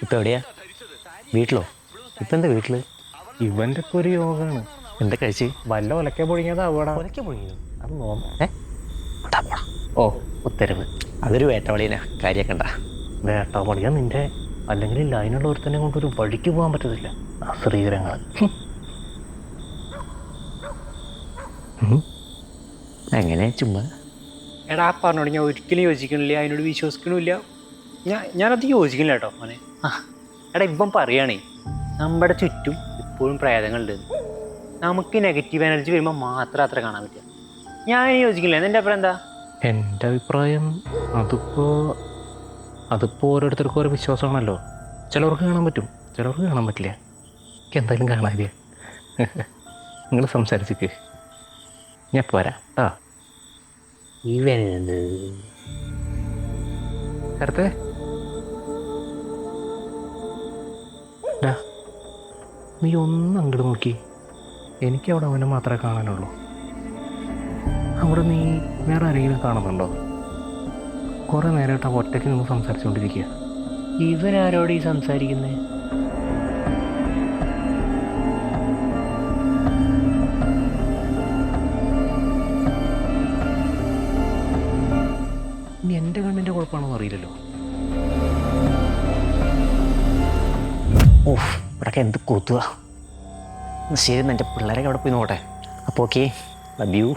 ഇപ്പം എവിടെയാ? വീട്ടിലോ? ഇപ്പം എന്താ വീട്ടിൽ? ഇവന്റെ ഒക്കെ ഒരു യോഗമാണ്. എന്താ കഴിച്ച്? വല്ല ഒലക്കെ പൊടിഞ്ഞതാ അവിടെ. ഒലക്കെ പൊഴിഞ്ഞു. അത് നോക്കാം. ഓ ഉത്തരവ്. അതൊരു വേട്ടവളിയനാ, കാര്യാക്കണ്ട. വേട്ട പൊടിയാ നിന്റെ. അല്ലെങ്കിൽ ലൈനുള്ള ഒരുത്തനെ കൊണ്ടൊരു വഴിക്ക് പോകാൻ പറ്റത്തില്ല. ശ്രീകരങ്ങൾ അങ്ങനെ ചുമ്മാ. എടാ പറഞ്ഞോട് ഞാൻ ഒരിക്കലും യോജിക്കണില്ല, അതിനോട് വിശ്വസിക്കണില്ല. ഞാനത് യോജിക്കണില്ല കേട്ടോ മോനെ. എടാ ഇപ്പം പറയുകയാണേ, നമ്മുടെ ചുറ്റും ഇപ്പോഴും പ്രേതങ്ങളുണ്ട്. നമുക്ക് നെഗറ്റീവ് എനർജി വരുമ്പോൾ മാത്രം അത്ര കാണാൻ പറ്റുക. ഞാൻ യോജിക്കില്ല. എൻ്റെ അഭിപ്രായം എന്താ? എൻ്റെ അഭിപ്രായം അതിപ്പോൾ ഓരോരുത്തർക്കും ഓരോ വിശ്വാസമാണല്ലോ. ചിലവർക്ക് കാണാൻ പറ്റും, ചിലവർക്ക് കാണാൻ പറ്റില്ല. എനിക്ക് എന്തായാലും കാണാനില്ല. നിങ്ങൾ സംസാരിച്ചിട്ട് ഞാൻ പോരാ ആ ഇവനെന്ത് നേരത്തെ നീ ഒന്ന് അങ്ങോട്ട് നോക്കി. എനിക്കവിടെ അവനെ മാത്രമേ കാണാനുള്ളൂ. അവിടെ നീ വേറെ ആരെങ്കിലും കാണുന്നുണ്ടോ? കുറേ നേരമായിട്ട് ആ ഒറ്റയ്ക്ക് നിന്ന് സംസാരിച്ചുകൊണ്ടിരിക്കുക. ഇവനാരോട് ഈ സംസാരിക്കുന്നേ? ഇനി എൻ്റെ കണ്ണിൻ്റെ കുഴപ്പമാണോ അറിയില്ലല്ലോ. ഓഹ് ഇവിടൊക്കെ എന്ത് കൊതുക. ശരി, എൻ്റെ പിള്ളേരൊക്കെ അവിടെ പോയി നോട്ടെ. അപ്പോൾ ഓക്കെ, ലവ് യു.